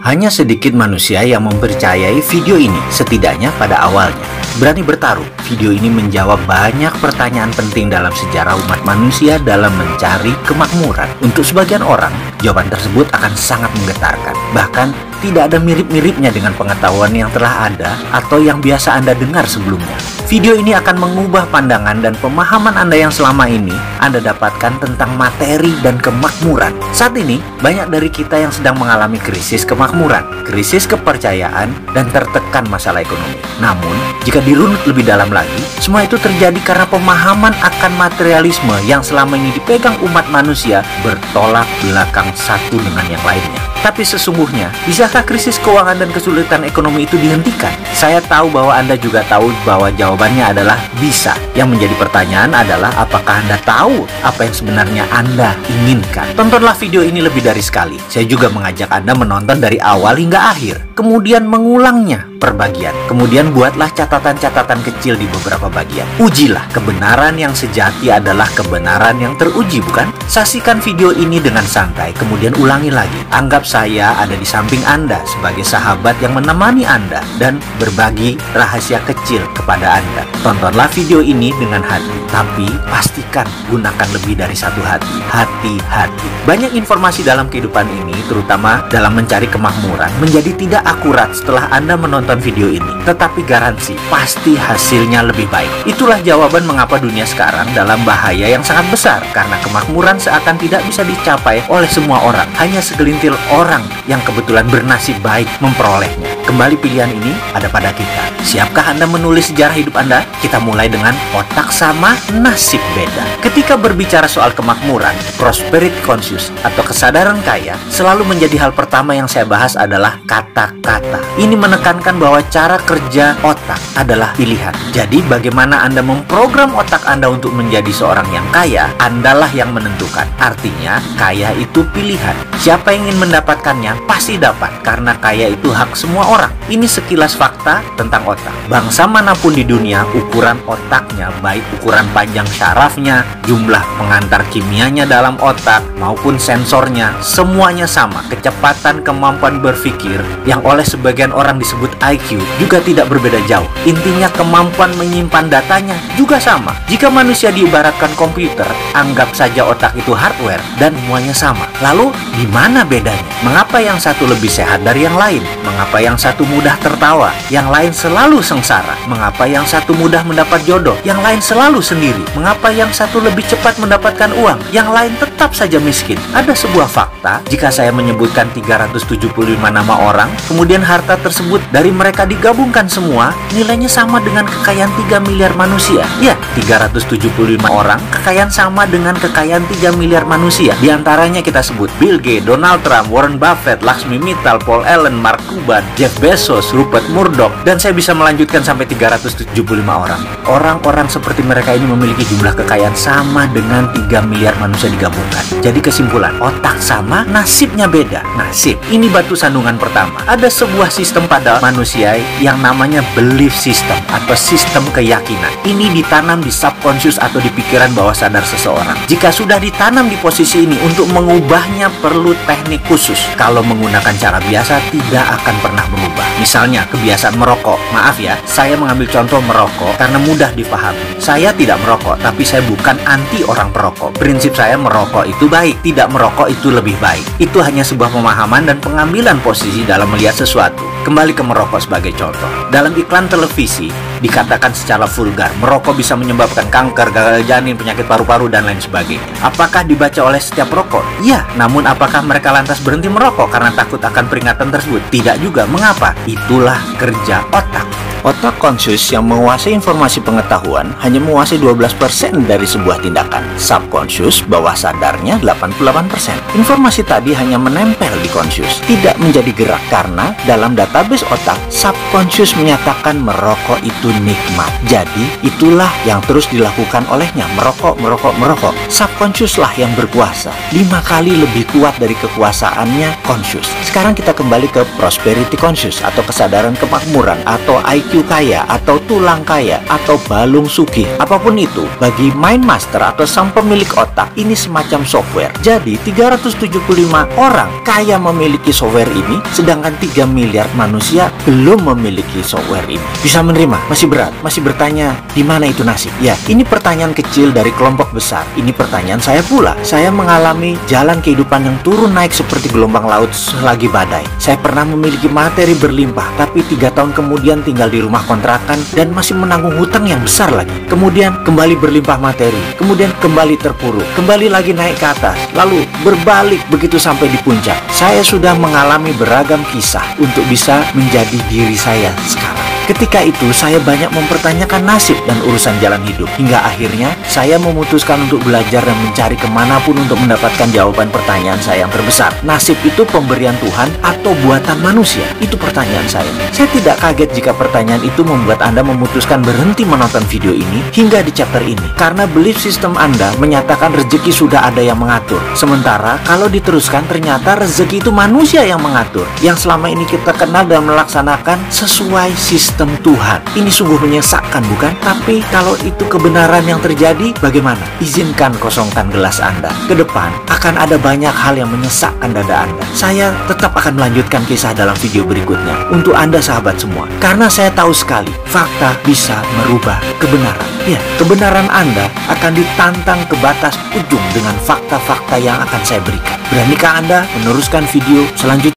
Hanya sedikit manusia yang mempercayai video ini, setidaknya pada awalnya. Berani bertaruh, video ini menjawab banyak pertanyaan penting dalam sejarah umat manusia dalam mencari kemakmuran. Untuk sebagian orang, jawaban tersebut akan sangat menggetarkan. Bahkan, tidak ada mirip-miripnya dengan pengetahuan yang telah ada atau yang biasa Anda dengar sebelumnya. Video ini akan mengubah pandangan dan pemahaman Anda yang selama ini Anda dapatkan tentang materi dan kemakmuran. Saat ini, banyak dari kita yang sedang mengalami krisis kemakmuran, krisis kepercayaan, dan tertekan masalah ekonomi. Namun, jika dirunut lebih dalam lagi, semua itu terjadi karena pemahaman akan materialisme yang selama ini dipegang umat manusia bertolak belakang satu dengan yang lainnya. Tapi sesungguhnya, bisakah krisis keuangan dan kesulitan ekonomi itu dihentikan? Saya tahu bahwa Anda juga tahu bahwa jawabannya adalah bisa. Yang menjadi pertanyaan adalah apakah Anda tahu apa yang sebenarnya Anda inginkan? Tontonlah video ini lebih dari sekali. Saya juga mengajak Anda menonton dari awal hingga akhir, kemudian mengulangnya per bagian. Kemudian buatlah catatan-catatan kecil di beberapa bagian. Ujilah, kebenaran yang sejati adalah kebenaran yang teruji, bukan? Saksikan video ini dengan santai, kemudian ulangi lagi. Anggap saya ada di samping Anda sebagai sahabat yang menemani Anda dan berbagi rahasia kecil kepada Anda. Tontonlah video ini dengan hati, tapi pastikan gunakan lebih dari satu hati. Hati-hati. Banyak informasi dalam kehidupan ini, terutama dalam mencari kemakmuran, menjadi tidak akurat setelah Anda menonton video ini. Tetapi garansi, pasti hasilnya lebih baik. Itulah jawaban mengapa dunia sekarang dalam bahaya yang sangat besar. Karena kemakmuran seakan tidak bisa dicapai oleh semua orang. Hanya segelintir orang yang kebetulan bernasib baik memperolehnya. Kembali pilihan ini ada pada kita. Siapkah Anda menulis sejarah hidup Anda? Kita mulai dengan otak sama, nasib beda. Ketika berbicara soal kemakmuran, prosperity conscious atau kesadaran kaya, selalu menjadi hal pertama yang saya bahas adalah kata-kata. Ini menekankan bahwa cara kerja otak adalah pilihan. Jadi bagaimana Anda memprogram otak Anda untuk menjadi seorang yang kaya, Andalah yang menentukan. Artinya, kaya itu pilihan. Siapa yang ingin mendapatkannya, pasti dapat. Karena kaya itu hak semua orang. Ini sekilas fakta tentang otak. Bangsa manapun di dunia, ukuran otaknya, baik ukuran panjang syarafnya, jumlah pengantar kimianya dalam otak, maupun sensornya, semuanya sama. Kecepatan kemampuan berpikir, yang oleh sebagian orang disebut IQ, juga tidak berbeda jauh. Intinya kemampuan menyimpan datanya juga sama. Jika manusia diibaratkan komputer, anggap saja otak itu hardware, dan semuanya sama. Lalu, di mana bedanya? Mengapa yang satu lebih sehat dari yang lain? Mengapa yang satu mudah tertawa, yang lain selalu sengsara? Mengapa yang satu mudah mendapat jodoh, yang lain selalu sendiri? Mengapa yang satu lebih cepat mendapatkan uang, yang lain tetap saja miskin? Ada sebuah fakta, jika saya menyebutkan 375 nama orang, kemudian harta tersebut dari mereka digabungkan semua, nilainya sama dengan kekayaan 3 miliar manusia. Ya, 375 orang, kekayaan sama dengan kekayaan 3 miliar manusia. Di antaranya kita sebut Bill Gates, Donald Trump, Warren Buffett, Lakshmi Mittal, Paul Allen, Mark Cuban, Jeff Bezos, Rupert Murdoch, dan saya bisa melanjutkan sampai 375 orang. Orang-orang seperti mereka ini memiliki jumlah kekayaan sama dengan 3 miliar manusia digabungkan. Jadi kesimpulan, otak sama, nasibnya beda. Nasib, ini batu sandungan pertama. Ada sebuah sistem pada manusia yang namanya belief system atau sistem keyakinan. Ini ditanam di subconscious atau di pikiran bawah sadar seseorang. Jika sudah ditanam di posisi ini, untuk mengubahnya perlu teknik khusus. Kalau menggunakan cara biasa, tidak akan pernah berubah. Misalnya, kebiasaan merokok. Maaf ya, saya mengambil contoh merokok karena mudah dipahami. Saya tidak merokok, tapi saya bukan anti orang perokok. Prinsip saya, merokok itu baik, tidak merokok itu lebih baik. Itu hanya sebuah pemahaman dan pengambilan posisi dalam melihat sesuatu. Kembali ke merokok sebagai contoh. Dalam iklan televisi, dikatakan secara vulgar, merokok bisa menyebabkan kanker, gagal janin, penyakit paru-paru, dan lain sebagainya. Apakah dibaca oleh setiap perokok? Iya, namun apakah mereka lantas berhenti merokok karena takut akan peringatan tersebut? Tidak juga. Mengapa? Itulah kerja otak. Otak conscious yang menguasai informasi pengetahuan hanya menguasai 12% dari sebuah tindakan. Subconscious, bawah sadarnya 88%. Informasi tadi hanya menempel di conscious, tidak menjadi gerak karena dalam database otak, subconscious menyatakan merokok itu nikmat. Jadi, itulah yang terus dilakukan olehnya, merokok, merokok, merokok. Subconscious lah yang berkuasa, 5 kali lebih kuat dari kekuasaannya conscious. Sekarang kita kembali ke prosperity conscious atau kesadaran kemakmuran atau IQ IQ kaya atau tulang kaya atau balung sugih, apapun itu, bagi Mind Master atau sang pemilik otak, ini semacam software. Jadi 375 orang kaya memiliki software ini, sedangkan 3 miliar manusia belum memiliki software ini. Bisa menerima? Masih berat? Masih bertanya, di mana itu nasib? Ya, ini pertanyaan kecil dari kelompok besar. Ini pertanyaan saya pula. Saya mengalami jalan kehidupan yang turun naik seperti gelombang laut selagi badai. Saya pernah memiliki materi berlimpah, tapi 3 tahun kemudian tinggal di rumah kontrakan dan masih menanggung hutang yang besar lagi. Kemudian kembali berlimpah materi, kemudian kembali terpuruk, kembali lagi naik ke atas, lalu berbalik begitu sampai di puncak. Saya sudah mengalami beragam kisah untuk bisa menjadi diri saya sekarang. Ketika itu saya banyak mempertanyakan nasib dan urusan jalan hidup. Hingga akhirnya saya memutuskan untuk belajar dan mencari kemanapun untuk mendapatkan jawaban pertanyaan saya yang terbesar. Nasib itu pemberian Tuhan atau buatan manusia? Itu pertanyaan saya. Saya tidak kaget jika pertanyaan itu membuat Anda memutuskan berhenti menonton video ini hingga di chapter ini. Karena belief system Anda menyatakan rezeki sudah ada yang mengatur. Sementara kalau diteruskan ternyata rezeki itu manusia yang mengatur. Yang selama ini kita kenal dan melaksanakan sesuai sistem Tuhan. Ini sungguh menyesakkan, bukan? Tapi kalau itu kebenaran yang terjadi, bagaimana? Izinkan kosongkan gelas Anda. Ke depan akan ada banyak hal yang menyesakkan dada Anda. Saya tetap akan melanjutkan kisah dalam video berikutnya untuk Anda sahabat semua. Karena saya tahu sekali, fakta bisa merubah kebenaran. Ya, kebenaran Anda akan ditantang ke batas ujung dengan fakta-fakta yang akan saya berikan. Beranikah Anda meneruskan video selanjutnya?